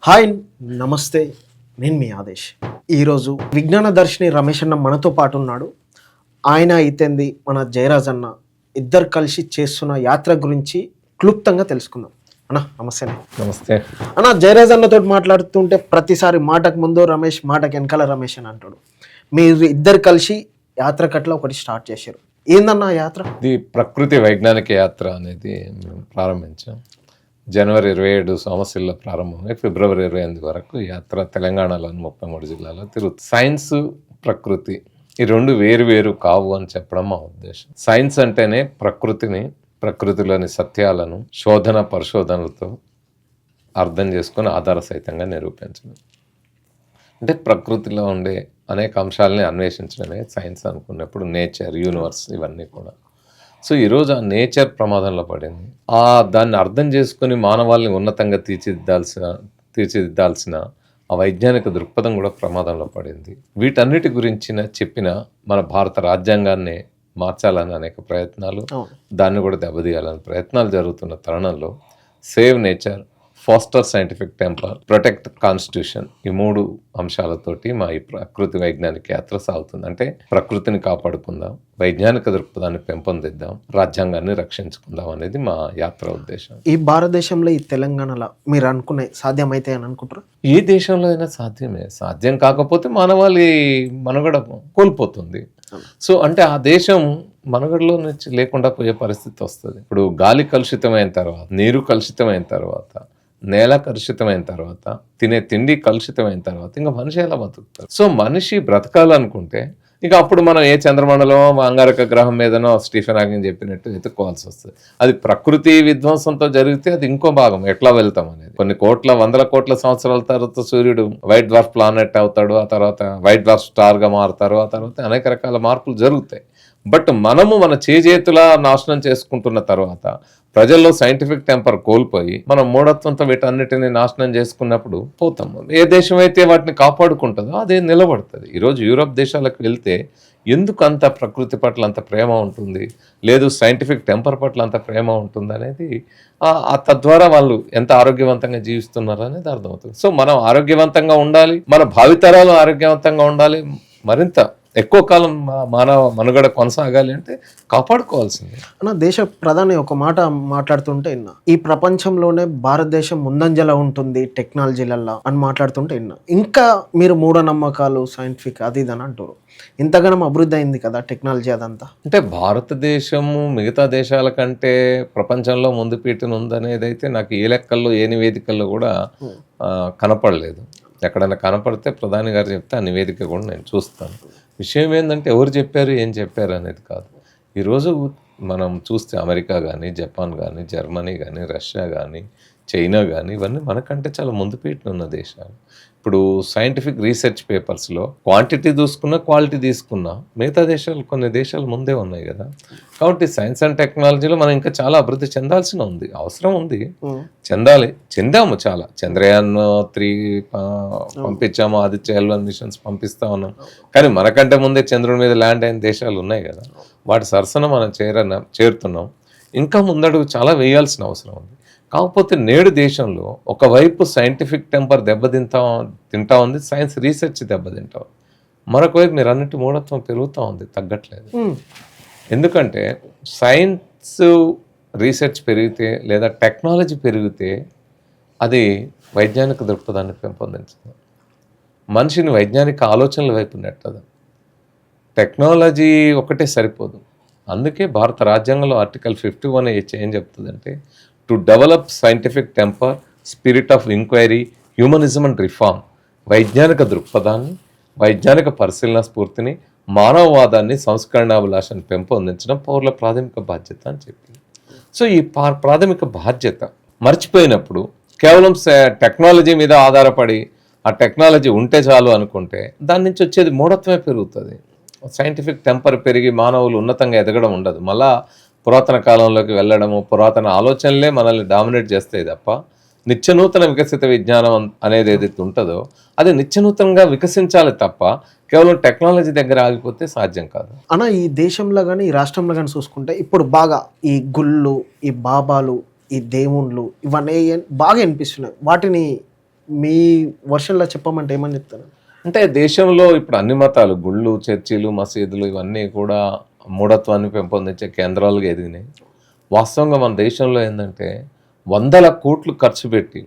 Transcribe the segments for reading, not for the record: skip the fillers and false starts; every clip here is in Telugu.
హాయ్, నమస్తే. నేను మీ ఆదేశ్. ఈరోజు విజ్ఞాన దర్శిని రమేష్ అన్న మనతో పాటు ఉన్నాడు. ఆయన అయితేంది మన జయరాజ్ అన్న ఇద్దరు కలిసి చేస్తున్న యాత్ర గురించి క్లుప్తంగా తెలుసుకుందాం. అన్న నమస్తే. నమస్తే అన్న, జయరాజ్ అన్నతో మాట్లాడుతుంటే ప్రతిసారి మాటకు ముందు రమేష్, మాటకు వెనకాల రమేష్ అని అంటాడు. మీరు ఇద్దరు కలిసి యాత్ర కట్ల ఒకటి స్టార్ట్ చేశారు. ఏందన్న ఆ యాత్ర? ఇది ప్రకృతి వైజ్ఞానిక యాత్ర అనేది మేము ప్రారంభించాం. జనవరి 27 సోమశిల ప్రారంభమై ఫిబ్రవరి 28 వరకు యాత్ర తెలంగాణలోని 33 జిల్లాలో తిరుగుతుంది. సైన్స్, ప్రకృతి ఈ రెండు వేరు వేరు కావు అని చెప్పడం మా ఉద్దేశం. సైన్స్ అంటేనే ప్రకృతిని, ప్రకృతిలోని సత్యాలను శోధన పరిశోధనలతో అర్థం చేసుకొని ఆధార సహితంగా నిరూపించడం. అంటే ప్రకృతిలో ఉండే అనేక అంశాలని అన్వేషించడమే సైన్స్ అనుకున్నప్పుడు నేచర్, యూనివర్స్ ఇవన్నీ కూడా. సో ఈరోజు ఆ నేచర్ ప్రమాదంలో పడింది. దాన్ని అర్థం చేసుకుని మానవాళిని ఉన్నతంగా తీర్చిదిద్దాల్సిన ఆ వైజ్ఞానిక దృక్పథం కూడా ప్రమాదంలో పడింది. వీటన్నిటి గురించిన చెప్పిన మన భారత రాజ్యాంగాన్ని మార్చాలని అనేక ప్రయత్నాలు, దాన్ని కూడా దెబ్బతీయాలని ప్రయత్నాలు జరుగుతున్న తరుణంలో save nature, foster scientific temper, protect constitution ఈ మూడు అంశాలతోటి మా ఈ ప్రకృతి వైజ్ఞానిక యాత్ర సాగుతుంది. అంటే ప్రకృతిని కాపాడుకుందాం, వైజ్ఞానిక దృక్పథాన్ని పెంపొందిద్దాం, రాజ్యాంగాన్ని రక్షించుకుందాం అనేది మా యాత్ర ఉద్దేశం. ఈ భారతదేశంలో, ఈ తెలంగాణలో మీరు అనుకునే సాధ్యమైతే అని అనుకుంటారు? ఏ దేశంలో అయినా సాధ్యమే. సాధ్యం కాకపోతే మానవాళి మనుగడ కోల్పోతుంది. సో అంటే ఆ దేశం మనుగడలో నుంచి లేకుండా పోయే పరిస్థితి వస్తుంది. ఇప్పుడు గాలి కలుషితమైన తర్వాత, నీరు కలుషితమైన తర్వాత, నేల కలుషితమైన తర్వాత, తినే తిండి కలుషితమైన తర్వాత ఇంకా మనిషి ఎలా బతుకుతారు? సో మనిషి బ్రతకాలనుకుంటే ఇక అప్పుడు మనం ఏ చంద్రమండలం, అంగారక గ్రహం మీదనో స్టీఫెన్ హాకింగ్ చెప్పినట్టు ఎత్తుక్కోవాల్సి వస్తుంది. అది ప్రకృతి విధ్వంసంతో జరిగితే అది ఇంకో భాగం ఎట్లా వెళ్తాం అనేది. కొన్ని వందల కోట్ల సంవత్సరాల తర్వాత సూర్యుడు వైట్ డ్వార్ఫ్ ప్లానెట్ అవుతాడు, ఆ తర్వాత వైట్ డ్వార్ఫ్ స్టార్గా మారుతారు, ఆ తర్వాత అనేక రకాల మార్పులు జరుగుతాయి. బట్ మనము మన చేజేతులా నాశనం చేసుకుంటున్న తర్వాత ప్రజల్లో సైంటిఫిక్ టెంపర్ కోల్పోయి మనం మూఢత్వంతో వీటన్నిటిని నాశనం చేసుకున్నప్పుడు పోతాము. ఏ దేశం అయితే వాటిని కాపాడుకుంటుందో అదే నిలబడుతుంది. ఈరోజు యూరోప్ దేశాలకు వెళ్తే ఎందుకు అంత ప్రకృతి పట్ల అంత ప్రేమ ఉంటుంది, లేదు సైంటిఫిక్ టెంపర్ పట్ల అంత ప్రేమ ఉంటుంది అనేది తద్వారా వాళ్ళు ఎంత ఆరోగ్యవంతంగా జీవిస్తున్నారు అనేది అర్థమవుతుంది. సో మనం ఆరోగ్యవంతంగా ఉండాలి, మన భావితరాలు ఆరోగ్యవంతంగా ఉండాలి, మరింత ఎక్కువ కాలం మానవ మనుగడ కొనసాగాలి అంటే కాపాడుకోవాల్సిందే. అన్న, దేశ ప్రధాని ఒక మాట మాట్లాడుతుంటే విన్నా, ఈ ప్రపంచంలోనే భారతదేశం ముందంజలో ఉంటుంది టెక్నాలజీలల్లో అని మాట్లాడుతుంటే విన్నా. ఇంకా మీరు మూఢనమ్మకాలు, సైంటిఫిక్ అది ఇది అని అంటారు. ఇంతగానం అభివృద్ధి అయింది కదా టెక్నాలజీ అదంతా. అంటే భారతదేశము మిగతా దేశాల కంటే ప్రపంచంలో ముందు పీటను ఉందనేది అయితే నాకు ఏ లెక్కల్లో, ఏ నివేదికల్లో కూడా కనపడలేదు. ఎక్కడైనా కనపడితే ప్రధాని గారు చెప్తే ఆ నివేదిక కూడా నేను చూస్తాను. విషయం ఏంటంటే ఎవరు చెప్పారు, ఏం చెప్పారు అనేది కాదు. ఈరోజు మనం చూస్తే అమెరికా కానీ, జపాన్ కానీ, జర్మనీ కానీ, రష్యా కానీ, చైనా కానీ ఇవన్నీ మనకంటే చాలా ముందు పీటన ఉన్న దేశాలు. ఇప్పుడు సైంటిఫిక్ రీసెర్చ్ పేపర్స్లో క్వాంటిటీ చూసుకున్నా, క్వాలిటీ తీసుకున్నా మిగతా దేశాలు, కొన్ని దేశాలు ముందే ఉన్నాయి కదా. కాబట్టి సైన్స్ అండ్ టెక్నాలజీలో మనం ఇంకా చాలా అభివృద్ధి చెందాల్సిన ఉంది, అవసరం ఉంది, చెందాము చాలా. చంద్రయాన్ 3 పంపించాము, ఆదిత్య L1 మిషన్స్ పంపిస్తా ఉన్నాం. కానీ మనకంటే ముందే చంద్రుడి మీద ల్యాండ్ అయిన దేశాలు ఉన్నాయి కదా. వాటి సరసన మనం చేరుతున్నాం. ఇంకా ముందడుగు చాలా వేయాల్సిన అవసరం ఉంది. కాకపోతే నేడు దేశంలో ఒకవైపు సైంటిఫిక్ టెంపర్ తింటా ఉంది, సైన్స్ రీసెర్చ్ దెబ్బతింటా ఉంది. మరొక వైపు మీరు అన్నిటి మూఢత్వం పెరుగుతూ ఉంది, తగ్గట్లేదు. ఎందుకంటే సైన్స్ రీసెర్చ్ పెరిగితే లేదా టెక్నాలజీ పెరిగితే అది వైజ్ఞానిక దృక్పథాన్ని పెంపొందించదు, మనిషిని వైజ్ఞానిక ఆలోచనల వైపు నెట్టదు. టెక్నాలజీ ఒకటే సరిపోదు. అందుకే భారత రాజ్యాంగంలో ఆర్టికల్ 51 ఏం చెప్తుందంటే, to develop scientific temper, spirit of enquiry, humanism and reform. వైజ్ఞానిక దృక్పథాన్ని, వైజ్ఞానిక పరిశీలన స్ఫూర్తిని, మానవవాదాన్ని, సంస్కరణాభిలాషాన్ని పెంపొందించడం పౌరుల ప్రాథమిక బాధ్యత అని చెప్పింది. సో ఈ ప్రాథమిక బాధ్యత మర్చిపోయినప్పుడు కేవలం టెక్నాలజీ మీద ఆధారపడి ఆ టెక్నాలజీ ఉంటే చాలు అనుకుంటే దాని నుంచి వచ్చేది మూఢత్వమే పెరుగుతుంది. సైంటిఫిక్ టెంపర్ పెరిగి మానవులు ఉన్నతంగా ఎదగడం ఉండదు. మళ్ళా పురాతన కాలంలోకి వెళ్ళడము, పురాతన ఆలోచనలే మనల్ని డామినేట్ చేస్తాయి తప్ప నిత్యనూతన వికసిత విజ్ఞానం అనేది ఏదైతే ఉంటుందో అది నిత్యనూతనంగా వికసించాలి తప్ప కేవలం టెక్నాలజీ దగ్గర ఆగిపోతే సాధ్యం కాదు. అన్న, ఈ దేశంలో కానీ ఈ రాష్ట్రంలో కానీ చూసుకుంటే ఇప్పుడు బాగా ఈ గుళ్ళు, ఈ బాబాలు, ఈ దేవుళ్ళు ఇవన్నీ బాగా వినిపిస్తున్నాయి. వాటిని మీ వర్షన్లో చెప్పమంటే ఏమని చెప్తారు? అంటే దేశంలో ఇప్పుడు అన్ని మతాలు, గుళ్ళు, చర్చిలు, మసీదులు ఇవన్నీ కూడా మూఢత్వాన్ని పెంపొందించే కేంద్రాలుగా ఎదిగినాయి. వాస్తవంగా మన దేశంలో ఏంటంటే 100 కోట్లు ఖర్చు పెట్టి,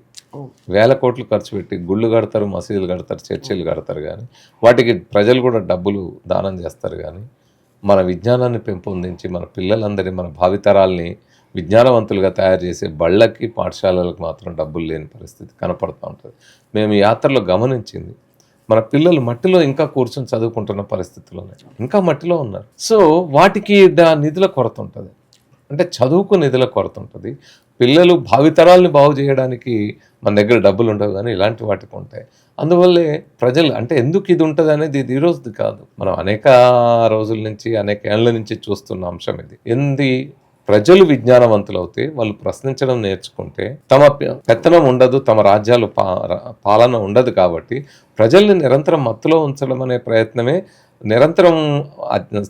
1000 కోట్లు ఖర్చు పెట్టి గుళ్ళు కడతారు, మసీదులు కడతారు, చర్చిలు కడతారు, కానీ వాటికి ప్రజలు కూడా డబ్బులు దానం చేస్తారు. కానీ మన విజ్ఞానాన్ని పెంపొందించి మన పిల్లలందరినీ, మన భావితరాల్ని విజ్ఞానవంతులుగా తయారు చేసే బళ్ళకి, పాఠశాలలకు మాత్రం డబ్బులు లేని పరిస్థితి కనపడుతూ ఉంటుంది. మేము ఈ యాత్రలో గమనించింది, మన పిల్లలు మట్టిలో ఇంకా కూర్చొని చదువుకుంటున్న పరిస్థితుల్లోనే ఇంకా మట్టిలో ఉన్నారు. సో వాటికి నిధుల కొరత ఉంటుంది, అంటే చదువుకు నిధుల కొరత ఉంటుంది. పిల్లలు భావితరాల్ని బాగు చేయడానికి మన దగ్గర డబ్బులు ఉండవు, కానీ ఇలాంటి వాటికి ఉంటాయి. అందువల్లే ప్రజలు అంటే ఎందుకు ఇది ఉంటుంది అనేది ఇది ఈరోజుది కాదు, మనం అనేక రోజుల నుంచి, అనేక ఏళ్ల నుంచి చూస్తున్న అంశం ఇది. ప్రజలు విజ్ఞానవంతులు అవుతే, వాళ్ళు ప్రశ్నించడం నేర్చుకుంటే తమ పెత్తనం ఉండదు, తమ రాజ్యాలు పాలన ఉండదు. కాబట్టి ప్రజల్ని నిరంతరం మత్తులో ఉంచడం అనే ప్రయత్నమే, నిరంతరం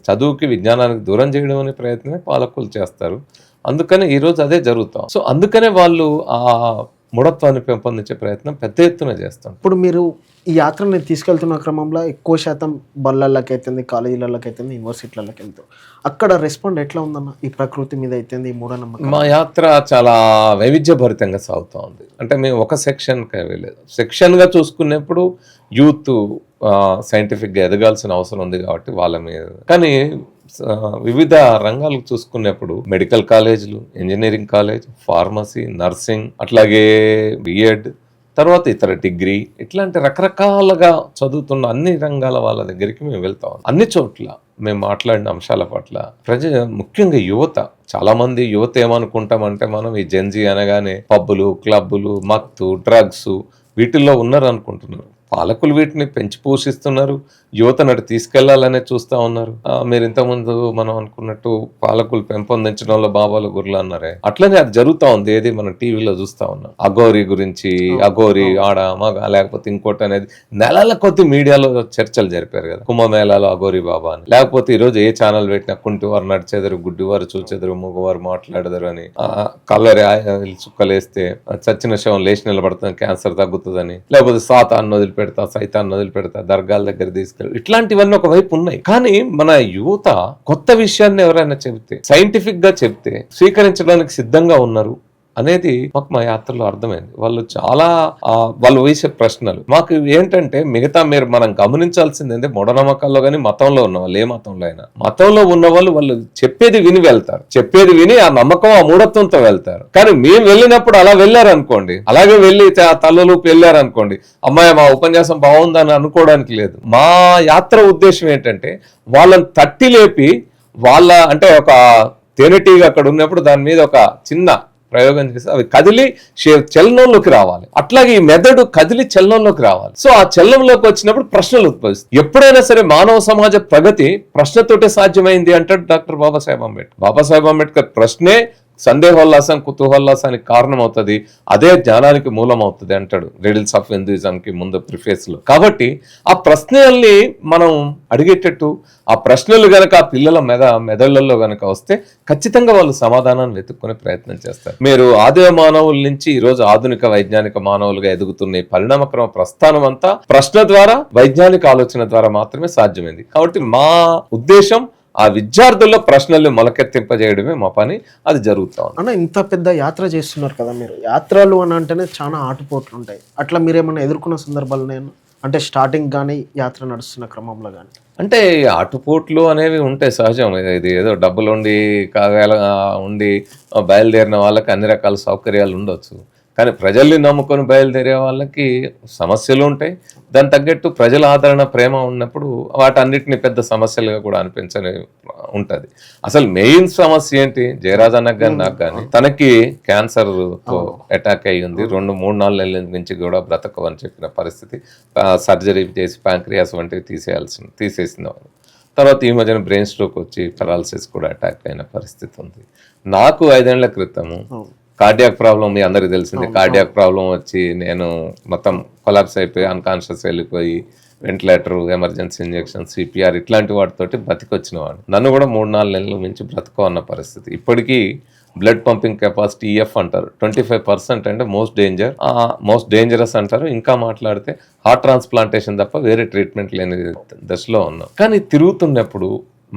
చదువుకి, విజ్ఞానానికి దూరం చేయడం అనే ప్రయత్నమే పాలకులు చేస్తారు. అందుకనే ఈరోజు అదే జరుగుతాం. సో అందుకనే వాళ్ళు ఆ మూఢత్వాన్ని పెంపొందించే ప్రయత్నం పెద్ద ఎత్తున చేస్తాం. ఇప్పుడు మీరు ఈ యాత్రని తీసుకెళ్తున్న క్రమంలో ఎక్కువ శాతం బళ్ళకి అయితుంది, కాలేజీలకి అయితుంది, యూనివర్సిటీలకి వెళ్తాం. అక్కడ రెస్పాండ్ ఎట్లా ఉందన్న ఈ ప్రకృతి మీద అయితుంది, ఈ మూఢనమ్మకం? మా యాత్ర చాలా వైవిధ్యభరితంగా సాగుతూ ఉంది. అంటే మేము ఒక సెక్షన్కి వెళ్ళలేదు, సెక్షన్గా చూసుకునేప్పుడు యూత్ సైంటిఫిక్గా ఎదగాల్సిన అవసరం ఉంది కాబట్టి వాళ్ళ మీద. కానీ వివిధ రంగాలకు చూసుకునేప్పుడు మెడికల్ కాలేజీలు, ఇంజనీరింగ్ కాలేజ్, ఫార్మసీ, నర్సింగ్, అట్లాగే బిఎడ్, తర్వాత ఇతర డిగ్రీ, ఇట్లాంటి రకరకాలుగా చదువుతున్న అన్ని రంగాల వాళ్ళ దగ్గరికి మేము వెళ్తాం. అన్ని చోట్ల మేము మాట్లాడిన అంశాల పట్ల ముఖ్యంగా యువత, చాలా మంది యువత ఏమనుకుంటామంటే, మనం ఈ జెన్జీ అనగానే పబ్బులు, క్లబ్బులు, మత్తు, డ్రగ్స్ వీటిల్లో ఉన్నారు అనుకుంటున్నారు. పాలకులు వీటిని పెంచి పోషిస్తున్నారు, యువతను అటు తీసుకెళ్లాలనే చూస్తూ ఉన్నారు. మీరు ఇంతకుముందు మనం అనుకున్నట్టు పాలకులు పెంపొందించడంలో బాబాలు గుర్లు అన్నారే, అట్లనే అది జరుగుతూ ఉంది. ఏది మనం టీవీలో చూస్తూ ఉన్నాం, అఘోరి గురించి, అఘోరి ఆడ మగ లేకపోతే ఇంకోటి అనేది నెలల కొద్ది మీడియాలో చర్చలు జరిపారు కదా, కుంభమేళాలో అఘోరి బాబా అని. లేకపోతే ఈరోజు ఏ ఛానల్ పెట్టినా కుంటివారు నడిచేదరు, గుడ్డివారు చూచెదరు, మగవారు మాట్లాడదరు అని, కల్లరి చుక్కలేస్తే చచ్చిన శవం లేచి నిలబడుతుంది, క్యాన్సర్ తగ్గుతుందని, లేకపోతే సాతాన్ని వదిలిపెడతా, సైతాన్ని వదిలిపెడతా, దర్గాల దగ్గర తీసుకెళ్ళి, ఇట్లాంటివన్నీ ఒకవైపు ఉన్నాయి. కానీ మన యువత కొత్త విషయాన్ని ఎవరైనా చెబితే, సైంటిఫిక్ గా చెప్తే స్వీకరించడానికి సిద్ధంగా ఉన్నారు అనేది మాకు మా యాత్రలో అర్థమైంది. వాళ్ళు చాలా వాళ్ళు వేసే ప్రశ్నలు మాకు ఏంటంటే, మిగతా మనం గమనించాల్సింది ఏంటంటే, మూఢనమ్మకాల్లో కానీ మతంలో ఉన్న వాళ్ళు, ఏ మతంలో అయినా, మతంలో ఉన్న వాళ్ళు చెప్పేది విని వెళ్తారు, చెప్పేది విని ఆ నమ్మకం, ఆ మూఢత్వంతో వెళ్తారు. కానీ మేము వెళ్ళినప్పుడు అలా వెళ్ళారనుకోండి, అలాగే వెళ్ళి తల్లలూపు వెళ్ళారనుకోండి, అమ్మాయి మా ఉపన్యాసం బాగుందని అనుకోవడానికి లేదు. మా యాత్ర ఉద్దేశం ఏంటంటే, వాళ్ళని తట్టి లేపి, వాళ్ళ అంటే ఒక తేనెటీగా అక్కడ ఉన్నప్పుడు దాని మీద ఒక చిన్న ప్రయోగం చేసి అవి కదిలి చలనంలోకి రావాలి. అట్లాగే ఈ మెదడు కదిలి చలనంలోకి రావాలి. సో ఆ చలనంలోకి వచ్చినప్పుడు ప్రశ్నలు ఉద్భవిస్తాయి. ఎప్పుడైనా సరే మానవ సమాజ ప్రగతి ప్రశ్నతోటే సాధ్యమైంది అంటాడు డాక్టర్ బాబాసాహెబ్ అంబేద్కర్. బాబాసాహెబ్ అంబేద్కర్ ప్రశ్నే సందేహోల్లాసం, కుతూహోల్లాసానికి కారణం అవుతుంది, అదే జ్ఞానానికి మూలం అవుతుంది అంటాడు రిడిల్స్ ఆఫ్ హిందూయిజంకి ముందు ప్రిఫేస్ లో. కాబట్టి ఆ ప్రశ్నల్ని మనం అడిగేటట్టు, ఆ ప్రశ్నలు గనక ఆ పిల్లల మెదళ్లలో గనక వస్తే ఖచ్చితంగా వాళ్ళు సమాధానాన్ని వెతుక్కునే ప్రయత్నం చేస్తారు. మీరు ఆదిమ మానవుల నుంచి ఈరోజు ఆధునిక వైజ్ఞానిక మానవులుగా ఎదుగుతున్న ఈ పరిణామక్రమ ప్రస్థానం అంతా ప్రశ్న ద్వారా, వైజ్ఞానిక ఆలోచన ద్వారా మాత్రమే సాధ్యమైంది. కాబట్టి మా ఉద్దేశం ఆ విద్యార్థుల్లో ప్రశ్నల్ని మొలకెత్తింపజేయడమే మా పని, అది జరుగుతా ఉంది. అన్న, ఇంత పెద్ద యాత్ర చేస్తున్నారు కదా మీరు, యాత్రలు అని అంటేనే చాలా ఆటుపోట్లు ఉంటాయి. అట్లా మీరేమన్నా ఎదుర్కొన్న సందర్భాలు అంటే స్టార్టింగ్ కానీ యాత్ర నడుస్తున్న క్రమంలో కానీ? అంటే ఆటుపోట్లు అనేవి ఉంటాయి, సహజం. ఇది ఏదో డబ్బులు ఉండి బయలుదేరిన వాళ్ళకి అన్ని రకాల సౌకర్యాలు ఉండొచ్చు, కానీ ప్రజల్ని నమ్ముకొని బయలుదేరే వాళ్ళకి సమస్యలు ఉంటాయి. దాని తగ్గట్టు ప్రజల ఆదరణ, ప్రేమ ఉన్నప్పుడు వాటన్నిటిని పెద్ద సమస్యలుగా కూడా అనిపించని ఉంటుంది. అసలు మెయిన్ సమస్య ఏంటి, జయరాజ్ అన్నకు కానీ నాకు కానీ, తనకి క్యాన్సర్ తో అటాక్ అయ్యి ఉంది. 2-3-4 నెలల నుంచి కూడా బ్రతకవని చెప్పిన పరిస్థితి. సర్జరీ చేసి ప్యాంక్రియాస్ వంటివి తీసేసిన తర్వాత ఈ మధ్యన బ్రెయిన్ స్ట్రోక్ వచ్చి పెరాలసిస్ కూడా అటాక్ అయిన పరిస్థితి ఉంది. నాకు 5 ఏళ్ల క్రితము కార్డియాక్ ప్రాబ్లం, మీ అందరికి తెలిసింది, కార్డియాక్ ప్రాబ్లం వచ్చి నేను మొత్తం కొలాప్స్ అయిపోయి అన్కాన్షియస్ వెళ్ళిపోయి వెంటిలేటర్, ఎమర్జెన్సీ ఇంజెక్షన్, సిపిఆర్ ఇట్లాంటి వాటితోటి బతికొచ్చిన వాడు. నన్ను కూడా 3-4 నెలల నుంచి బ్రతుకో అన్న పరిస్థితి. ఇప్పటికీ బ్లడ్ పంపింగ్ కెపాసిటీ EF అంటారు, 25% అంటే మోస్ట్ డేంజరస్ అంటారు. ఇంకా మాట్లాడితే హార్ట్ ట్రాన్స్ప్లాంటేషన్ తప్ప వేరే ట్రీట్మెంట్ లేని దశలో ఉన్నాం. కానీ తిరుగుతున్నప్పుడు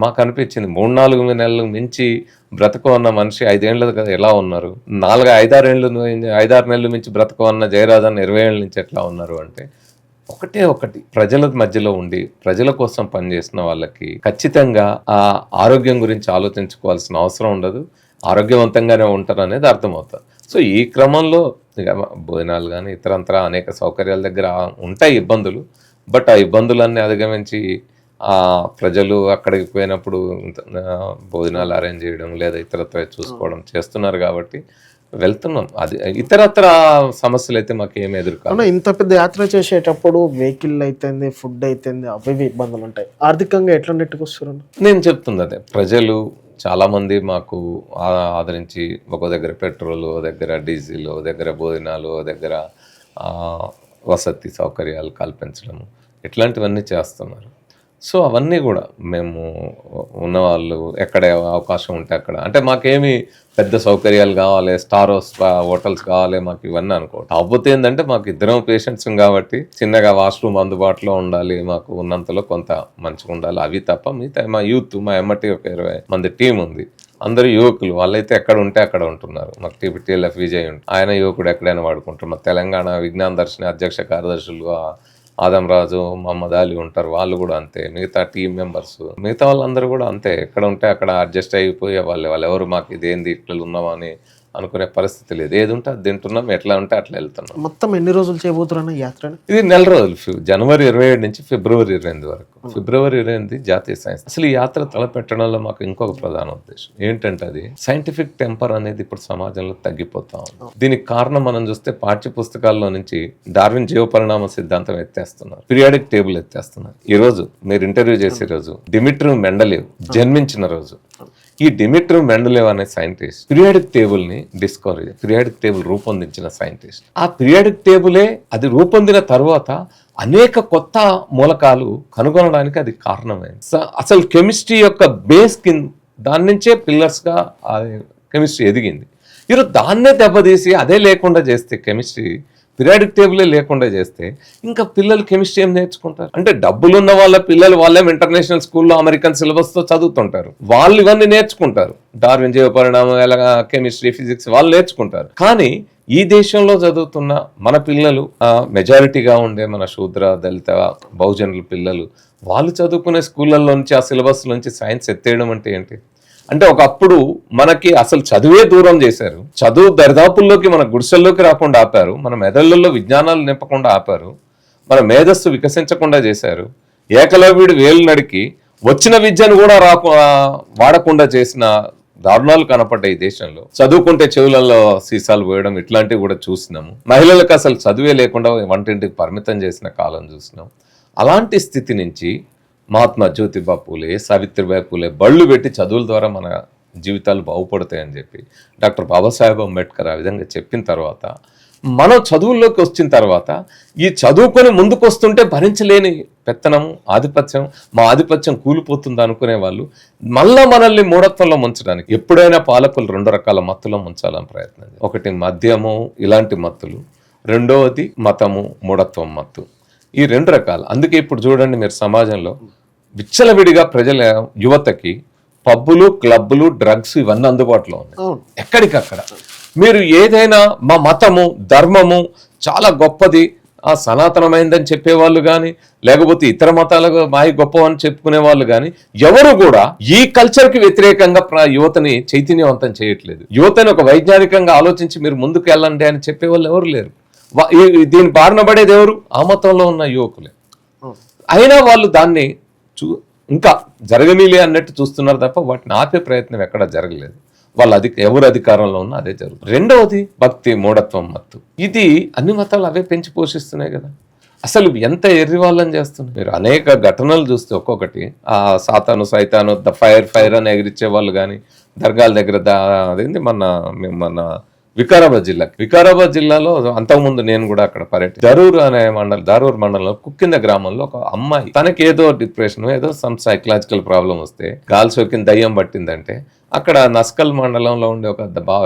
మాకు అనిపించింది 3-4 నెలలు మించి బ్రతక ఉన్న మనిషి 5 ఏళ్ళు కదా ఎలా ఉన్నారు, 5-6 నెలలు మించి బ్రతక ఉన్న జయరాజన్ 20 ఏళ్ళ నుంచి ఎట్లా ఉన్నారు అంటే ఒకటి ప్రజల మధ్యలో ఉండి ప్రజల కోసం పనిచేసిన వాళ్ళకి ఖచ్చితంగా ఆ ఆరోగ్యం గురించి ఆలోచించుకోవాల్సిన అవసరం ఉండదు, ఆరోగ్యవంతంగానే ఉంటారు అనేది అర్థమవుతుంది. సో ఈ క్రమంలో ఇక భోజనాలు కానీ ఇతరంతర అనేక సౌకర్యాల దగ్గర ఉంటాయి ఇబ్బందులు. బట్ ఆ ఇబ్బందులన్నీ అధిగమించి ప్రజలు అక్కడికి పోయినప్పుడు భోజనాలు అరేంజ్ చేయడం లేదా ఇతరత్ర చూసుకోవడం చేస్తున్నారు కాబట్టి వెళ్తున్నాం. అది ఇతరత్ర సమస్యలు అయితే మాకు ఏమి ఎదుర్కొన్నా. ఇంత పెద్ద యాత్ర చేసేటప్పుడు వెహికల్ అయితేంది, ఫుడ్ అయితేంది, అవి ఇబ్బందులు ఉంటాయి. ఆర్థికంగా ఎట్లా నెట్టుకొస్తారు? నేను చెప్తుంది అదే, ప్రజలు చాలామంది మాకు ఆదరించి ఒక దగ్గర పెట్రోల్, ఒక దగ్గర డీజిల్, ఒక దగ్గర భోజనాలు, ఒక దగ్గర వసతి సౌకర్యాలు కల్పించడం ఇట్లాంటివన్నీ చేస్తున్నారు. సో అవన్నీ కూడా మేము ఉన్నవాళ్ళు ఎక్కడ అవకాశం ఉంటే అక్కడ, అంటే మాకేమి పెద్ద సౌకర్యాలు కావాలి, స్టార్ హోటల్స్ కావాలి మాకు ఇవన్నీ అనుకోవడం. కాకపోతే ఏంటంటే మాకు ఇద్దరం పేషెంట్స్ కాబట్టి చిన్నగా వాష్రూమ్ అందుబాటులో ఉండాలి, మాకు ఉన్నంతలో కొంత మంచిగా ఉండాలి, అవి తప్ప మిగతా మా యూత్, మా ఎమ్మటి ఒక 20 మంది టీం ఉంది, అందరూ యువకులు, వాళ్ళైతే ఎక్కడ ఉంటే అక్కడ ఉంటున్నారు. మాకు TPTLF విజయ్ ఉంటుంది, ఆయన యువకుడు ఎక్కడైనా వాడుకుంటారు. మా తెలంగాణ విజ్ఞాన దర్శిని అధ్యక్ష కార్యదర్శులు ఆదంరాజు, మహమ్మద్ అలీ ఉంటారు, వాళ్ళు కూడా అంతే. మిగతా టీం మెంబర్స్, మిగతా వాళ్ళందరూ కూడా అంతే, ఎక్కడ ఉంటే అక్కడ అడ్జస్ట్ అయిపోయే వాళ్ళు ఎవరు మాకు ఇదేంది ఇట్లా ఉన్నామని అనుకునే పరిస్థితి లేదు. ఏది ఉంటే అది తింటున్నాం, ఎట్లా ఉంటే అట్లా వెళ్తున్నాం. మొత్తం ఎన్ని రోజులు చేయబోతున్నా యాత్ర? ఇది 4 రోజులు, జనవరి 27 నుంచి ఫిబ్రవరి 28 వరకు. ఫిబ్రవరి 28 జాతీయ సైన్స్. అసలు ఈ యాత్ర తలపెట్టడంలో మాకు ఇంకొక ప్రధాన ఉద్దేశం ఏంటంటే అది సైంటిఫిక్ టెంపర్ అనేది ఇప్పుడు సమాజంలో తగ్గిపోతా ఉంది. దీనికి కారణం మనం చూస్తే పాఠ్య పుస్తకాల్లో నుంచి డార్విన్ జీవ పరిణామ సిద్ధాంతం ఎత్తేస్తున్నారు, పీరియాడిక్ టేబుల్ ఎత్తేస్తున్నారు. ఈ రోజు మీరు ఇంటర్వ్యూ చేసే రోజు డిమిట్రీ మెండలేవ్ జన్మించిన రోజు. ఈ డిమిట్రీ మెండలేవ్ అనే సైంటిస్ట్ పీరియాడిక్ టేబుల్ ని పీరియాడిక్ టేబుల్ రూపొందించిన సైంటిస్ట్. ఆ పీరియాడిక్ టేబులే అది రూపొందిన తర్వాత అనేక కొత్త మూలకాలు కనుగొనడానికి అది కారణమైంది. అసలు కెమిస్ట్రీ యొక్క బేస్ దాని నుంచే పిల్లర్స్ గా కెమిస్ట్రీ ఎదిగింది. ఈరోజు దాన్నే దెబ్బతీసి అదే లేకుండా చేస్తే, కెమిస్ట్రీ పీరియాడిక్ టేబులే లేకుండా చేస్తే ఇంకా పిల్లలు కెమిస్ట్రీ ఏం నేర్చుకుంటారు? అంటే డబ్బులున్న వాళ్ళ పిల్లలు వాళ్ళేం ఇంటర్నేషనల్ స్కూల్లో అమెరికన్ సిలబస్తో చదువుతుంటారు, వాళ్ళు ఇవన్నీ నేర్చుకుంటారు, డార్విన్ జీవ పరిణామం, ఎలాగా కెమిస్ట్రీ, ఫిజిక్స్ వాళ్ళు నేర్చుకుంటారు. కానీ ఈ దేశంలో చదువుతున్న మన పిల్లలు, మెజారిటీగా ఉండే మన శూద్ర, దళిత, బహుజనుల పిల్లలు, వాళ్ళు చదువుకునే స్కూళ్ళల్లో నుంచి ఆ సిలబస్ నుంచి సైన్స్ ఎత్తేయడం అంటే ఏంటి? అంటే ఒకప్పుడు మనకి అసలు చదువే దూరం చేశారు, చదువు దరిదాపుల్లోకి మన గుడిసెల్లోకి రాకుండా ఆపారు, మన మెదళ్లలో విజ్ఞానాలు నింపకుండా ఆపారు, మన మేధస్సు వికసించకుండా చేశారు, ఏకలవ్యుడు వేలు నడికి వచ్చిన విద్యను కూడా వాడకుండా చేసిన దారుణాలు కనపడ్డాయి ఈ దేశంలో. చదువుకుంటే చెవులలో సీసాలు పోయడం ఇట్లాంటివి కూడా చూసినాము. మహిళలకు అసలు చదువే లేకుండా వంటింటికి పరిమితం చేసిన కాలం చూసినాం. అలాంటి స్థితి నుంచి మహాత్మా జ్యోతిబా పూలే, సావిత్రిబాయి పూలే బళ్ళు పెట్టి చదువుల ద్వారా మన జీవితాలు బాగుపడతాయని చెప్పి డాక్టర్ బాబాసాహెబ్ అంబేద్కర్ ఆ విధంగా చెప్పిన తర్వాత మనం చదువుల్లోకి వచ్చిన తర్వాత ఈ చదువుకొని ముందుకు వస్తుంటే భరించలేని పెత్తనం, ఆధిపత్యం, మా ఆధిపత్యం కూలిపోతుంది అనుకునే వాళ్ళు మళ్ళా మనల్ని మూఢత్వంలో ముంచడానికి ఎప్పుడైనా పాలకులు 2 రకాల మత్తులో ముంచాలని ప్రయత్నం. ఒకటి మద్యము, ఇలాంటి మత్తులు, రెండవది మతము, మూఢత్వం మత్తు. ఈ 2 రకాలు. అందుకే ఇప్పుడు చూడండి మీరు సమాజంలో విచ్చలవిడిగా ప్రజల యువతకి పబ్బులు, క్లబ్బులు, డ్రగ్స్ ఇవన్నీ అందుబాటులో ఉన్నాయి ఎక్కడికక్కడ. మీరు ఏదైనా మా మతము, ధర్మము చాలా గొప్పది, సనాతనమైందని చెప్పేవాళ్ళు కానీ, లేకపోతే ఇతర మతాలకు మాయి గొప్పవని చెప్పుకునే వాళ్ళు కానీ ఎవరు కూడా ఈ కల్చర్కి వ్యతిరేకంగా యువతని చైతన్యవంతం చేయట్లేదు. యువతని ఒక వైజ్ఞానికంగా ఆలోచించి మీరు ముందుకు వెళ్ళండి అని చెప్పేవాళ్ళు ఎవరు లేరు. దీని బారిన పడేది ఎవరు? ఆ మతంలో ఉన్న యువకులే. అయినా వాళ్ళు దాన్ని ఇంకా జరగనీలే అన్నట్టు చూస్తున్నారు తప్ప వాటిని ఆపే ప్రయత్నం ఎక్కడ జరగలేదు. వాళ్ళు ఎవరు అధికారంలో ఉన్నా అదే జరుగుతుంది. రెండవది భక్తి, మూఢత్వం మత్తు. ఇది అన్ని మతాలు అవే పెంచి పోషిస్తున్నాయి కదా. అసలు ఎంత ఎర్రి వాళ్ళని చేస్తున్నారు. మీరు అనేక ఘటనలు చూస్తే ఒక్కొక్కటి సాతాను, సైతాను, ఫైర్ అని ఎగిరిచ్చే వాళ్ళు కానీ, దర్గాల దగ్గర అదేంటి మన వికారాబాద్ జిల్లాలో అంతకుముందు నేను కూడా అక్కడ పర్యటన దారూర్ మండలంలో కుక్కింద గ్రామంలో ఒక అమ్మాయి తనకి ఏదో డిప్రెషన్ ఏదో సమ్ సైకలాజికల్ ప్రాబ్లం వస్తే గాలి సోకిన దయ్యం పట్టిందంటే అక్కడ నస్కల్ మండలంలో ఉండే ఒక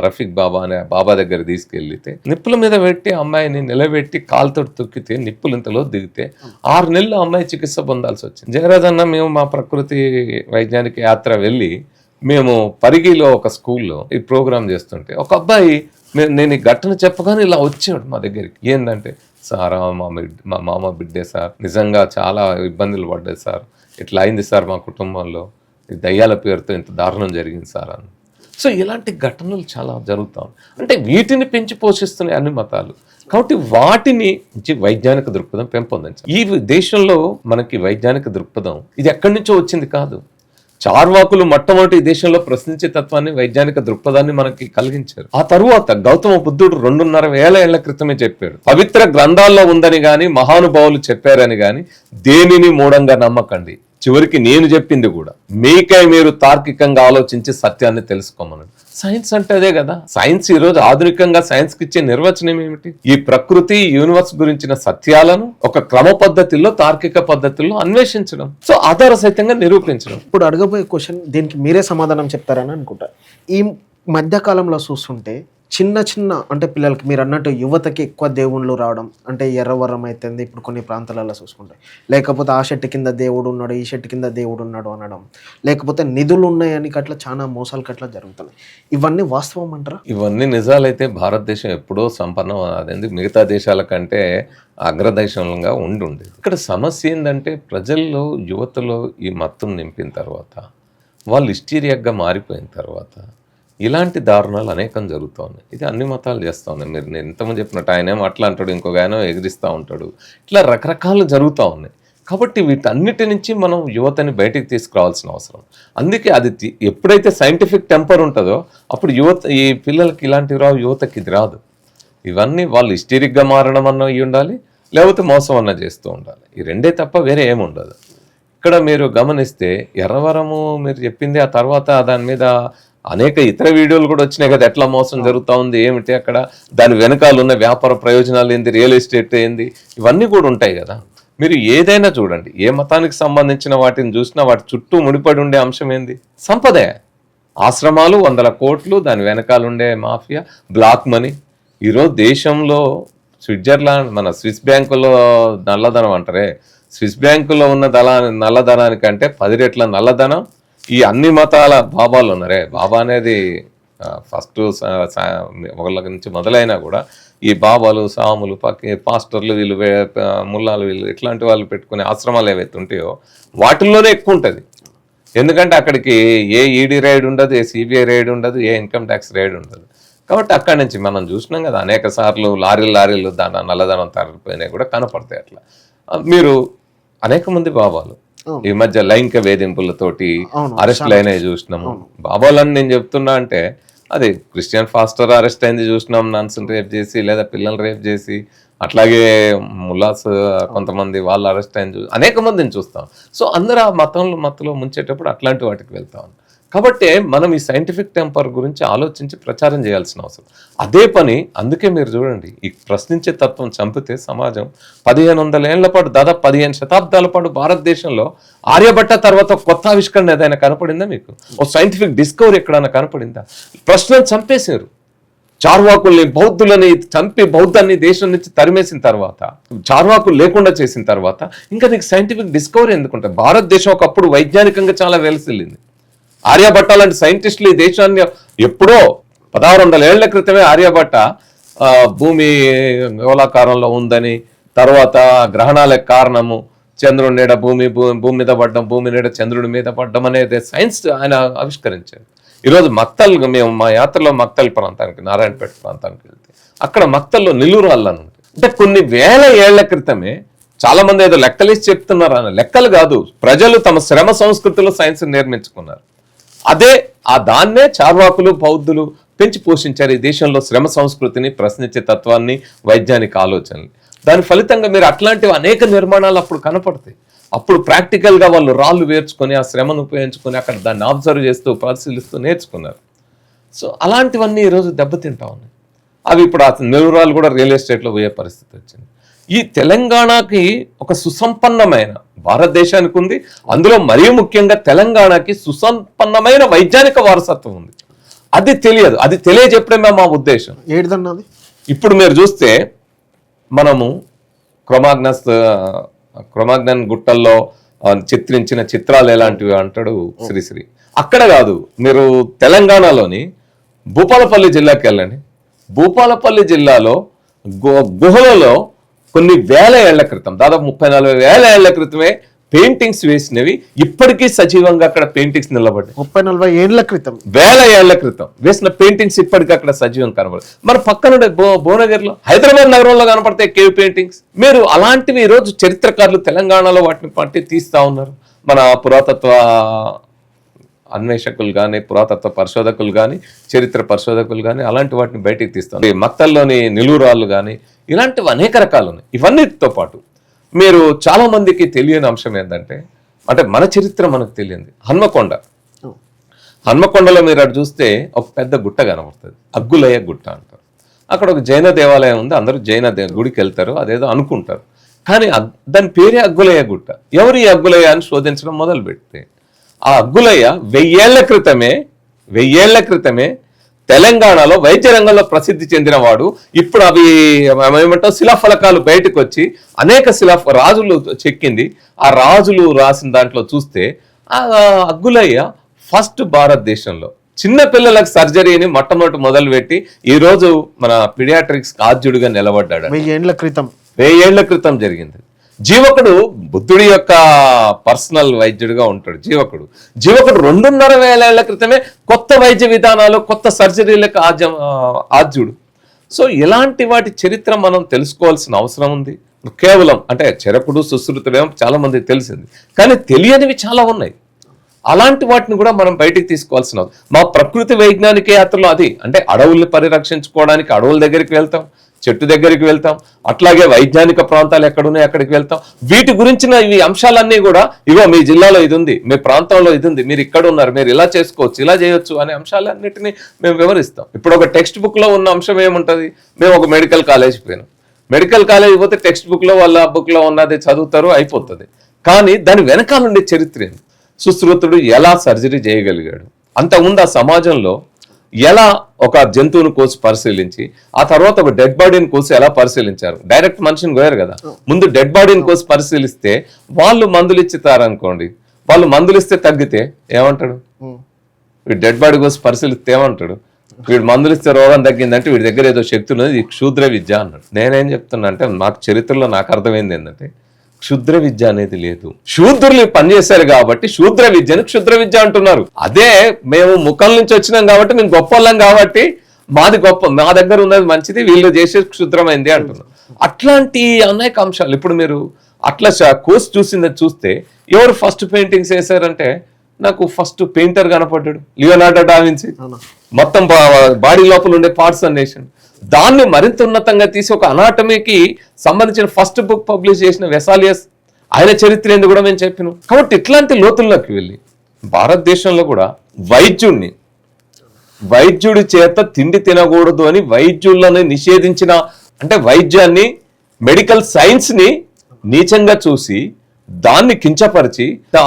రఫీక్ బాబా అనే బాబా దగ్గర తీసుకెళ్లితే నిప్పుల మీద పెట్టి అమ్మాయిని నిలబెట్టి కాలుతో తొక్కితే నిప్పులు ఇంతలో దిగితే 6 నెలలు అమ్మాయి చికిత్స పొందాల్సి వచ్చింది. జయరాజ్ అన్న మేము మా ప్రకృతి వైజ్ఞానిక యాత్ర వెళ్ళి మేము పరిగిలో ఒక స్కూల్లో ఈ ప్రోగ్రామ్ చేస్తుంటే ఒక అబ్బాయి నేను ఈ ఘటన చెప్పగానే ఇలా వచ్చాడు మా దగ్గరికి. ఏంటంటే సార్ మా మామ బిడ్డే సార్, నిజంగా చాలా ఇబ్బందులు పడ్డాయి సార్, ఇట్లా అయింది సార్ మా కుటుంబంలో, ఈ దయ్యాల పేరుతో ఇంత దారుణం జరిగింది సార్ అని. సో ఇలాంటి ఘటనలు చాలా జరుగుతాయి. అంటే వీటిని పెంచి పోషిస్తున్నాయి అన్ని మతాలు. కాబట్టి వాటిని వైజ్ఞానిక దృక్పథం పెంపొందించాలి. ఈ దేశంలో మనకి వైజ్ఞానిక దృక్పథం ఇది ఎక్కడి నుంచో వచ్చింది కాదు. చార్వాకులు మొట్టమొదటి ఈ దేశంలో ప్రశ్నించే తత్వాన్ని, వైజ్ఞానిక దృక్పథాన్ని మనకి కలిగించారు. ఆ తరువాత గౌతమ బుద్ధుడు 2,500 ఏళ్ల క్రితమే చెప్పాడు, పవిత్ర గ్రంథాల్లో ఉందని గాని మహానుభావులు చెప్పారని గాని దేనిని మూఢంగా నమ్మకండి, చివరికి నేను చెప్పింది కూడా మీకై మీరు తార్కికంగా ఆలోచించి సత్యాన్ని తెలుసుకోమన్నాడు. సైన్స్ అంటే అదే కదా. సైన్స్ ఈ రోజు ఆధునికంగా సైన్స్ కి ఇచ్చే నిర్వచనం ఏమిటి? ఈ ప్రకృతి యూనివర్స్ గురించిన సత్యాలను ఒక క్రమ పద్ధతిలో, తార్కిక పద్ధతుల్లో అన్వేషించడం, సో ఆధార సహితంగా నిరూపించడం. ఇప్పుడు అడగబోయే క్వశ్చన్ దీనికి మీరే సమాధానం చెప్తారని అనుకుంటా. ఈ మధ్య కాలంలో చూస్తుంటే చిన్న అంటే పిల్లలకి మీరు అన్నట్టు యువతకి ఎక్కువ దేవుళ్ళు రావడం, అంటే ఎర్రవరం అవుతుంది ఇప్పుడు కొన్ని ప్రాంతాలలో చూసుకుంటే, లేకపోతే ఆ చెట్టు కింద దేవుడు ఉన్నాడు, ఈ చెట్టు కింద దేవుడు ఉన్నాడు అనడం, లేకపోతే నిధులు ఉన్నాయని అట్లా చాలా మోసాలు అట్లా జరుగుతున్నాయి. ఇవన్నీ వాస్తవం అంటారా? ఇవన్నీ నిజాలైతే భారతదేశం ఎప్పుడో సంపన్నం, అదేంది మిగతా దేశాల కంటే అగ్రదేశంగా ఉండేది. ఇక్కడ సమస్య ఏంటంటే ప్రజల్లో, యువతలో ఈ మత్తును నింపిన తర్వాత, వాళ్ళు హిస్టీరియాగా మారిపోయిన తర్వాత ఇలాంటి దారుణాలు అనేకం జరుగుతూ ఉన్నాయి. ఇది అన్ని మతాలు చేస్తూ ఉన్నాయి. మీరు నేను ఇంతమంది చెప్పినట్టు ఆయనేమో అట్లా అంటాడు, ఇంకొక ఆయన ఎగిరిస్తూ ఉంటాడు, ఇట్లా రకరకాలు జరుగుతూ ఉన్నాయి. కాబట్టి వీటన్నిటి నుంచి మనం యువతని బయటికి తీసుకురావాల్సిన అవసరం. అందుకే అది ఎప్పుడైతే సైంటిఫిక్ టెంపర్ ఉంటుందో అప్పుడు ఈ పిల్లలకి ఇలాంటివి రావు, యువతకి ఇది రాదు. ఇవన్నీ వాళ్ళు హిస్టీరిక్గా మారడం అన్న ఇవి ఉండాలి, లేకపోతే మోసం అన్న చేస్తూ ఉండాలి. ఈ రెండే తప్ప వేరే ఏముండదు. ఇక్కడ మీరు గమనిస్తే ఎర్రవరము మీరు చెప్పింది, ఆ తర్వాత దాని మీద అనేక ఇతర వీడియోలు కూడా వచ్చినాయి కదా, ఎట్లా మోసం జరుగుతూ ఉంది, ఏమిటి అక్కడ, దాని వెనకాల ఉన్న వ్యాపార ప్రయోజనాలు ఏంది, రియల్ ఎస్టేట్ ఏంది, ఇవన్నీ కూడా ఉంటాయి కదా. మీరు ఏదైనా చూడండి, ఏ మతానికి సంబంధించిన వాటిని చూసినా వాటి చుట్టూ ముడిపడి ఉండే అంశం ఏంది? సంపదే. ఆశ్రమాలు, 100 కోట్లు, దాని వెనకాల ఉండే మాఫియా, బ్లాక్ మనీ. ఈరోజు దేశంలో స్విట్జర్లాండ్, మన స్విస్ బ్యాంకులో నల్లధనం అంటారే, స్విస్ బ్యాంకులో ఉన్న నల్లధనానికంటే 10 రెట్ల నల్లధనం ఈ అన్ని మతాల బాబాలు ఉన్నారే. బాబా అనేది ఫస్ట్ ఒకళ్ళ నుంచి మొదలైనా కూడా ఈ బాబాలు, సాములు, పాస్టర్లు, వీళ్ళు ముల్లాలు, వీళ్ళు ఇట్లాంటి వాళ్ళు పెట్టుకునే ఆశ్రమాలు ఏవైతే ఉంటాయో వాటిల్లోనే ఎక్కువ ఉంటుంది. ఎందుకంటే అక్కడికి ఏ ఈడీ రైడ్ ఉండదు, ఏ సిబిఐ రైడ్ ఉండదు, ఏ ఇన్కమ్ ట్యాక్స్ రైడ్ ఉండదు. కాబట్టి అక్కడి నుంచి మనం చూసినాం కదా అనేక సార్లు లారీలు దాని నల్లధనం తరలిపోయినాయి కూడా కనపడతాయి. అట్లా మీరు అనేక మంది బాబాలు ఈ మధ్య లైంగిక వేధింపులతోటి అరెస్ట్లు అయినాయి చూసినాము. బాబాలని నేను చెప్తున్నా అంటే అది క్రిస్టియన్ ఫాస్టర్ అరెస్ట్ అయింది చూసినాం, నన్స్ని రేప్ చేసి లేదా పిల్లల్ని రేప్ చేసి, అట్లాగే ముల్లాస్ కొంతమంది వాళ్ళు అరెస్ట్ అయింది అనేక మందిని చూస్తాం. సో అందరూ ఆ మత్తులో ముంచేటప్పుడు అట్లాంటి వాటికి వెళ్తాం. కాబట్టి మనం ఈ సైంటిఫిక్ టెంపర్ గురించి ఆలోచించి ప్రచారం చేయాల్సిన అవసరం. అదే పని, అందుకే మీరు చూడండి, ఈ ప్రశ్నించే తత్వం చంపితే సమాజం 1500 ఏళ్ల పాటు, దాదాపు 15 శతాబ్దాల పాటు భారతదేశంలో ఆర్యభట్ట తర్వాత కొత్త ఆవిష్కరణ ఏదైనా కనపడిందా మీకు? ఓ సైంటిఫిక్ డిస్కవరీ ఎక్కడైనా కనపడిందా? ప్రశ్నలు చంపేశారు. చార్వాకుల్ని, బౌద్ధులని చంపి బౌద్ధాన్ని దేశం నుంచి తరిమేసిన తర్వాత, చార్వాకులు లేకుండా చేసిన తర్వాత ఇంకా నీకు సైంటిఫిక్ డిస్కవరీ ఎందుకుంటాయి? భారతదేశం ఒకప్పుడు వైజ్ఞానికంగా చాలా వెలసిల్లింది. ఆర్యభట్ట లాంటి సైంటిస్టులు ఈ దేశాన్ని ఎప్పుడో 1600 ఏళ్ల క్రితమే ఆర్యభట్ట భూమి గోళాకారంలో ఉందని, తర్వాత గ్రహణాలకు కారణము చంద్రుడి నీడ భూమి మీద పడ్డం, భూమి నీడ చంద్రుడి మీద పడ్డం అనేది సైన్స్ ఆయన ఆవిష్కరించారు. ఈరోజు మేము మా యాత్రలో మక్తల్ ప్రాంతానికి, నారాయణపేట ప్రాంతానికి వెళ్తే అక్కడ మక్తల్లో నిలువురాళ్ళని ఉంటాయి. అంటే కొన్ని వేల ఏళ్ల క్రితమే, చాలా మంది ఏదో లెక్కలేసి చెప్తున్నారు అని, లెక్కలు కాదు, ప్రజలు తమ శ్రమ సంస్కృతిలో సైన్స్ నిర్మించుకున్నారు. దాన్నే చార్వాకులు, బౌద్ధులు పెంచి పోషించారు ఈ దేశంలో, శ్రమ సంస్కృతిని, ప్రశ్నించే తత్వాన్ని, వైజ్ఞానిక ఆలోచనలు. దాని ఫలితంగా మీరు అట్లాంటివి అనేక నిర్మాణాలు అప్పుడు కనపడతాయి. అప్పుడు ప్రాక్టికల్గా వాళ్ళు రాళ్ళు వేర్చుకొని ఆ శ్రమను ఉపయోగించుకొని అక్కడ దాన్ని అబ్జర్వ్ చేస్తూ, పరిశీలిస్తూ నేర్చుకున్నారు. సో అలాంటివన్నీ ఈరోజు దెబ్బతింటా ఉన్నాయి. అవి ఇప్పుడు ఆ నెలూరాలు కూడా రియల్ ఎస్టేట్లో పోయే పరిస్థితి వచ్చింది. ఈ తెలంగాణకి ఒక సుసంపన్నమైన, భారతదేశానికి ఉంది, అందులో మరీ ముఖ్యంగా తెలంగాణకి సుసంపన్నమైన వైజ్ఞానిక వారసత్వం ఉంది. అది తెలియదు, అది తెలియజెప్పడమే మా ఉద్దేశం. ఏడుదన్నది ఇప్పుడు మీరు చూస్తే మనము క్రొమాగ్నన్ గుట్టల్లో చిత్రించిన చిత్రాలు ఎలాంటివి అంటాడు శ్రీశ్రీ. అక్కడ కాదు, మీరు తెలంగాణలోని భూపాలపల్లి జిల్లాకి వెళ్ళండి. భూపాలపల్లి జిల్లాలో గుహలలో కొన్ని వేల ఏళ్ల క్రితం, దాదాపు 30-40 వేల ఏళ్ల క్రితమే పెయింటింగ్స్ వేసినవి ఇప్పటికీ సజీవంగా అక్కడ పెయింటింగ్స్ నిలబడ్డాయి. 30-40 ఏళ్ల క్రితం, వేల ఏళ్ల క్రితం వేసిన పెయింటింగ్స్ ఇప్పటికీ అక్కడ సజీవం కనబడదు. మన పక్కన భువనగిరిలో, హైదరాబాద్ నగరంలో కనపడతాయి కేవ్ పెయింటింగ్స్. మీరు అలాంటివి ఈరోజు చరిత్రకారులు తెలంగాణలో వాటిని పట్టి తీస్తా ఉన్నారు. మన పురాతత్వ అన్వేషకులు కానీ, పురాతత్వ పరిశోధకులు కానీ, చరిత్ర పరిశోధకులు కానీ అలాంటి వాటిని బయటికి తీస్తాం. మక్తల్లోని నిలువురాళ్ళు కానీ ఇలాంటివి అనేక రకాలు ఉన్నాయి. ఇవన్నిటితో పాటు మీరు చాలా మందికి తెలియని అంశం ఏంటంటే, అంటే మన చరిత్ర మనకు తెలియంది హన్మకొండలో మీరు అటు చూస్తే ఒక పెద్ద గుట్ట కనబడుతుంది, అగ్గులయ్య గుట్ట అంటారు. అక్కడ ఒక జైన దేవాలయం ఉంది, అందరూ జైన గుడికి వెళ్తారు, అదేదో అనుకుంటారు. కానీ దాని పేరే అగ్గులయ్య గుట్ట. ఎవరు ఈ అగ్గులయ్య అని శోధించడం మొదలు పెడితే, ఆ అగ్గులయ్య 1000 ఏళ్ల క్రితమే తెలంగాణలో వైద్య రంగంలో ప్రసిద్ధి చెందినవాడు. ఇప్పుడు అవి ఏమంటావు శిలాఫలకాలు బయటకు వచ్చి అనేక రాజులు చెక్కింది. ఆ రాజులు రాసిన దాంట్లో చూస్తే ఆ అగ్గులయ్య ఫస్ట్ భారతదేశంలో చిన్న పిల్లలకు సర్జరీని మొట్టమొదటి మొదలుపెట్టి ఈ రోజు మన పిడియాట్రిక్స్ ఆద్యుడిగా నిలబడ్డాడు. 1000 ఏళ్ల క్రితం జరిగింది. జీవకుడు బుద్ధుడి యొక్క పర్సనల్ వైద్యుడిగా ఉంటాడు. జీవకుడు 2.5 ఏళ్ల క్రితమే కొత్త వైద్య విధానాలు, కొత్త సర్జరీలకు ఆద్యుడు. సో ఇలాంటి వాటి చరిత్ర మనం తెలుసుకోవాల్సిన అవసరం ఉంది. కేవలం అంటే చరకుడు, సుశ్రుతుడేమో చాలా మందికి తెలిసింది, కానీ తెలియనివి చాలా ఉన్నాయి. అలాంటి వాటిని కూడా మనం బయటికి తీసుకోవాల్సిన మా ప్రకృతి వైజ్ఞానిక యాత్రలో అది అంటే అడవుల్ని పరిరక్షించుకోవడానికి అడవుల దగ్గరికి వెళ్తాం, చెట్టు దగ్గరికి వెళ్తాం, అట్లాగే వైజ్ఞానిక ప్రాంతాలు ఎక్కడున్నాయి అక్కడికి వెళ్తాం. వీటి గురించిన ఇవి అంశాలన్నీ కూడా ఇగో మీ జిల్లాలో ఇది ఉంది, మీ ప్రాంతంలో ఇది ఉంది, మీరు ఇక్కడ ఉన్నారు, మీరు ఇలా చేసుకోవచ్చు, ఇలా చేయొచ్చు అనే అంశాలన్నిటినీ మేము వివరిస్తాం. ఇప్పుడు ఒక టెక్స్ట్ బుక్ లో ఉన్న అంశం ఏముంటుంది, మేము ఒక మెడికల్ కాలేజ్ పోయినాం, మెడికల్ కాలేజ్ పోతే టెక్స్ట్ బుక్ లో వాళ్ళ బుక్ లో ఉన్నది చదువుతారు, అయిపోతుంది. కానీ దాని వెనకాల ఉండే చరిత్ర ఏంది, సుశ్రుతుడు ఎలా సర్జరీ చేయగలిగాడు, అంతకుముందు ఆ సమాజంలో ఎలా ఒక జంతువును కోసి పరిశీలించి ఆ తర్వాత ఒక డెడ్ బాడీని కోసి ఎలా పరిశీలించారు. డైరెక్ట్ మనిషిని కోయారు కదా, ముందు డెడ్ బాడీని కోసి పరిశీలిస్తే వాళ్ళు మందులు ఇచ్చితారనుకోండి, వాళ్ళు మందులు ఇస్తే తగ్గితే ఏమంటాడు, వీడు డెడ్ బాడీ కోసి పరిశీలిస్తే ఏమంటాడు, వీడు మందులు ఇస్తే రోగం తగ్గిందంటే వీడి దగ్గర ఏదో శక్తి ఉన్నది, ఇది క్షుద్ర విద్య అన్నాడు. నేనేం చెప్తున్నా అంటే నాకు చరిత్రలో నాకు అర్థమైంది ఏంటంటే క్షుద్ర విద్య అనేది లేదు. శూద్రులు పనిచేశారు కాబట్టి శూద్ర విద్యను క్షుద్ర విద్య అంటున్నారు. అదే మేము ముఖం నుంచి వచ్చినాం కాబట్టి మేము గొప్ప వాళ్ళం కాబట్టి మాది గొప్ప, మా దగ్గర ఉన్నది మంచిది, వీళ్ళు చేసే క్షుద్రమైంది అంటున్నారు. అట్లాంటి అనేక అంశాలు. ఇప్పుడు మీరు అట్లా కోర్స్ చూస్తే ఎవరు ఫస్ట్ పెయింటింగ్స్ వేశారంటే నాకు ఫస్ట్ పెయింటర్ కనపడ్డాడు, లియోనార్డో డా విన్సీ. మొత్తం బాడీ లోపల ఉండే పార్ట్స్ అన్నేసాడు. దాన్ని మరింత ఉన్నతంగా తీసి ఒక అనాటమీకి సంబంధించిన ఫస్ట్ బుక్ పబ్లిష్ చేసిన వెసాలియస్, ఆయన చరిత్ర ఏంది కూడా మేము చెప్పినాం. కాబట్టి ఇట్లాంటి లోతుల్లోకి వెళ్ళి భారతదేశంలో కూడా వైద్యుడి చేత తిండి తినకూడదు అని వైద్యులను నిషేధించిన, అంటే వైద్యాన్ని మెడికల్ సైన్స్ ని నీచంగా చూసి దాన్ని కించపరిచి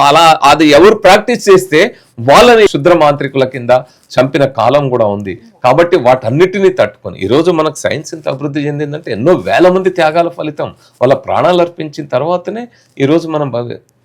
అలా అది ఎవరు ప్రాక్టీస్ చేస్తే వాళ్ళని శుద్ర మాంత్రికుల కింద చంపిన కాలం కూడా ఉంది. కాబట్టి వాటన్నిటినీ తట్టుకొని ఈరోజు మనకు సైన్స్ ఎంత అభివృద్ధి చెందిందంటే ఎన్నో వేల మంది త్యాగాల ఫలితం, వాళ్ళ ప్రాణాలు అర్పించిన తర్వాతనే ఈరోజు మనం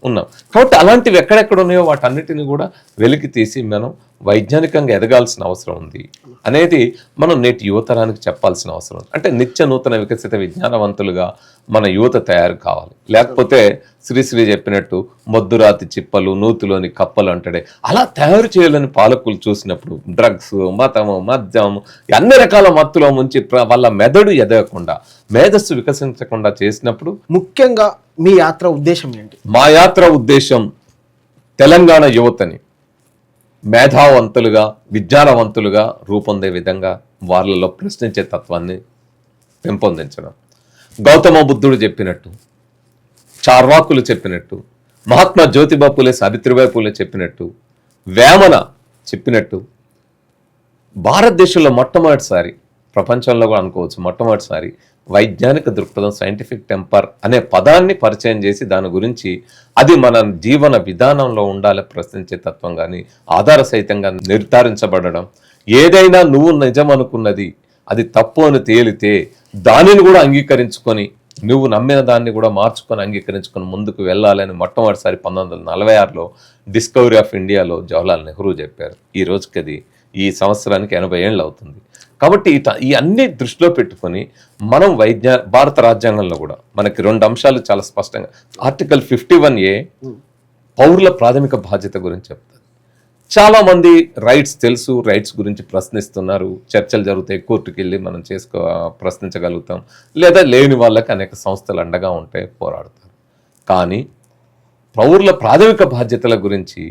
ఉన్నాం. కాబట్టి అలాంటివి ఎక్కడెక్కడ ఉన్నాయో వాటన్నిటిని కూడా వెలికి తీసి మనం వైజ్ఞానికంగా ఎదగాల్సిన అవసరం ఉంది అనేది మనం నేటి యువతరానికి చెప్పాల్సిన అవసరం ఉంది. అంటే నిత్య నూతన వికసిత విజ్ఞానవంతులుగా మన యువత తయారు కావాలి. లేకపోతే శ్రీశ్రీ చెప్పినట్టు మొద్దురాతి చిప్పలు నూతిలోని కప్పలు అంటాడే అలా తయారు చేయాలని పాలకులు చూసినప్పుడు డ్రగ్స్, మతము, మద్యము అన్ని రకాల మత్తులో ముంచి వాళ్ళ మెదడు ఎదగకుండా, మేధస్సు వికసించకుండా చేసినప్పుడు ముఖ్యంగా మీ యాత్ర ఉద్దేశం ఏంటి? మా యాత్ర ఉద్దేశం తెలంగాణ యువతని మేధావంతులుగా, విజ్ఞానవంతులుగా రూపొందే విధంగా వాళ్ళలో ప్రశ్నించే తత్వాన్ని పెంపొందించడం. గౌతమ బుద్ధుడు చెప్పినట్టు, చార్వాకులు చెప్పినట్టు, మహాత్మా జ్యోతిబా పూలే, సావిత్రిబాయి పూలే చెప్పినట్టు, వేమన చెప్పినట్టు భారతదేశంలో మొట్టమొదటిసారి ప్రపంచంలో కూడా అనుకోవచ్చు మొట్టమొదటిసారి వైజ్ఞానిక దృక్పథం సైంటిఫిక్ టెంపర్ అనే పదాన్ని పరిచయం చేసి దాని గురించి అది మన జీవన విధానంలో ఉండాలి ప్రశ్నించే తత్వం కానీ ఆధార సహితంగా నిర్ధారించబడడం, ఏదైనా నువ్వు నిజం అనుకున్నది అది తప్పు అని తేలితే దానిని కూడా అంగీకరించుకొని నువ్వు నమ్మిన దాన్ని కూడా మార్చుకొని అంగీకరించుకొని ముందుకు వెళ్ళాలని మొట్టమొదటిసారి 1946లో డిస్కవరీ ఆఫ్ ఇండియాలో జవహర్లాల్ నెహ్రూ చెప్పారు. ఈ రోజుకి అది ఈ సంవత్సరానికి 80 ఏళ్ళు అవుతుంది. కాబట్టి ఈ అన్ని దృష్టిలో పెట్టుకొని మనం భారత రాజ్యాంగంలో కూడా మనకి 2 అంశాలు చాలా స్పష్టంగా ఆర్టికల్ 51A పౌరుల ప్రాథమిక బాధ్యత గురించి చెప్తుంది. చాలా మంది రైట్స్ తెలుసు, రైట్స్ గురించి ప్రశ్నిస్తున్నారు, చర్చలు జరుగుతాయి, కోర్టుకి వెళ్ళి మనం ప్రశ్నించగలుగుతాం, లేదా లేని వాళ్ళకి అనేక సంస్థలు అండగా ఉంటాయి, పోరాడతారు. కానీ పౌరుల ప్రాథమిక బాధ్యతల గురించి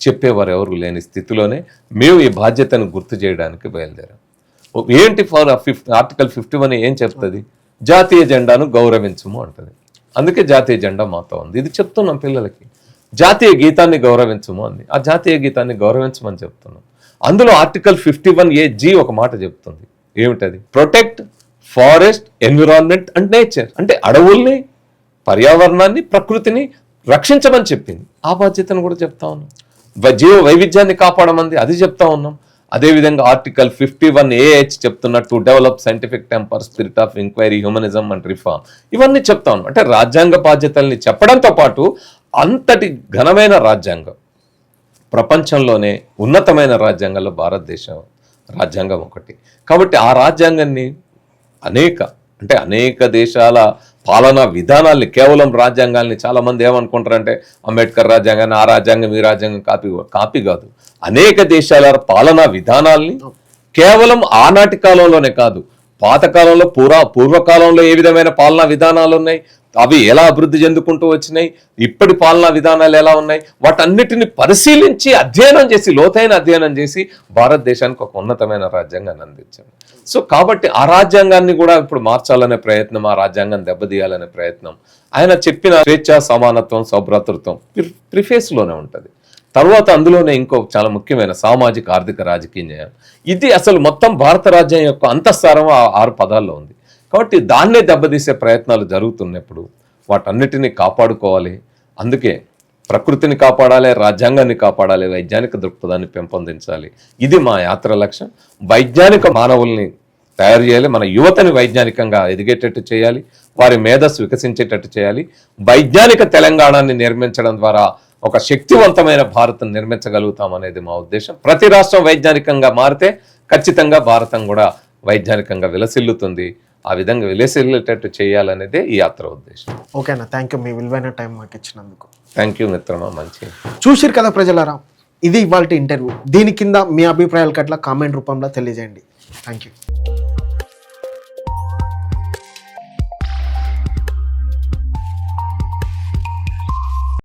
చెప్పేవారు ఎవరు లేని స్థితిలోనే మేము ఈ బాధ్యతను గుర్తు చేయడానికి బయలుదేరాం. ఏంటి ఆర్టికల్ 51 ఏం చెప్తుంది? జాతీయ జెండాను గౌరవించము అంటది. అందుకే జాతీయ జెండా మాతో ఉంది. ఇది చెప్తున్నాం పిల్లలకి. జాతీయ గీతాన్ని గౌరవించము అంది. ఆ జాతీయ గీతాన్ని గౌరవించమని చెప్తున్నాం. అందులో ఆర్టికల్ 51AG ఒక మాట చెప్తుంది. ఏమిటది? Protect forest, environment and nature. అంటే అడవుల్ని, పర్యావరణాన్ని, ప్రకృతిని రక్షించమని చెప్పింది. ఆ బాధ్యతను కూడా చెప్తా ఉన్నాం. జీవ వైవిధ్యాన్ని కాపాడమంది, అది చెప్తా ఉన్నాం. అదేవిధంగా ఆర్టికల్ 51AH చెప్తున్న to develop scientific temper, spirit of enquiry, humanism and reform, ఇవన్నీ చెప్తా ఉన్నాం. అంటే రాజ్యాంగ బాధ్యతల్ని చెప్పడంతో పాటు అంతటి ఘనమైన రాజ్యాంగం, ప్రపంచంలోనే ఉన్నతమైన రాజ్యాంగాల్లో భారతదేశం రాజ్యాంగం ఒకటి. కాబట్టి ఆ రాజ్యాంగాన్ని అనేక దేశాల పాలనా విధానాల్ని, కేవలం రాజ్యాంగాల్ని చాలామంది ఏమనుకుంటారంటే అంబేద్కర్ రాజ్యాంగాన్ని, ఆ రాజ్యాంగం ఈ రాజ్యాంగం కాపీ కాదు. అనేక దేశాల పాలనా విధానాల్ని కేవలం ఆనాటి కాలంలోనే కాదు, పాతకాలంలో పూర్వకాలంలో ఏ విధమైన పాలనా విధానాలు ఉన్నాయి, అవి ఎలా అభివృద్ధి చెందుకుంటూ వచ్చినాయి, ఇప్పటి పాలనా విధానాలు ఎలా ఉన్నాయి, వాటన్నిటిని పరిశీలించి లోతైన అధ్యయనం చేసి భారతదేశానికి ఒక ఉన్నతమైన రాజ్యాంగాన్ని అందించారు. సో కాబట్టి ఆ రాజ్యాంగాన్ని కూడా ఇప్పుడు మార్చాలనే ప్రయత్నం, ఆ రాజ్యాంగాన్ని దెబ్బతీయాలనే ప్రయత్నం, ఆయన చెప్పిన స్వేచ్ఛ, సమానత్వం, సౌభ్రాతృత్వం ప్రిఫేస్లోనే ఉంటుంది. తర్వాత అందులోనే ఇంకో చాలా ముఖ్యమైన సామాజిక, ఆర్థిక, రాజకీయ న్యాయం. ఇది అసలు మొత్తం భారత రాజ్యం యొక్క అంతఃసారం ఆ 6 పదాల్లో ఉంది. కాబట్టి దాన్నే దెబ్బతీసే ప్రయత్నాలు జరుగుతున్నప్పుడు వాటన్నిటిని కాపాడుకోవాలి. అందుకే ప్రకృతిని కాపాడాలి, రాజ్యాంగాన్ని కాపాడాలి, వైజ్ఞానిక దృక్పథాన్ని పెంపొందించాలి. ఇది మా యాత్ర లక్ష్యం. వైజ్ఞానిక మానవుల్ని తయారు చేయాలి, మన యువతని వైజ్ఞానికంగా ఎదిగేటట్టు చేయాలి, వారి మేధస్సు వికసించేటట్టు చేయాలి. వైజ్ఞానిక తెలంగాణని నిర్మించడం ద్వారా ఒక శక్తివంతమైన భారతం నిర్మించగలుగుతాం అనేది మా ఉద్దేశం. ప్రతి రాష్ట్రం వైజ్ఞానికంగా మారితే ఖచ్చితంగా భారతం కూడా వైజ్ఞానికంగా విలసిల్లుతుంది. ఆ విధంగా విలసిల్లేటట్టు చేయాలనేదే ఈ యాత్ర ఉద్దేశం. ఓకేనా, థ్యాంక్ యూ మీ విలువైన టైం మాకు ఇచ్చినందుకు. థ్యాంక్ యూ మిత్రమా. మంచి చూసిరు కదా ప్రజలారా, ఇది ఇవాళ ఇంటర్వ్యూ. దీని కింద మీ అభిప్రాయాలు కట్లా కామెంట్ రూపంలో తెలియజేయండి. Thank you.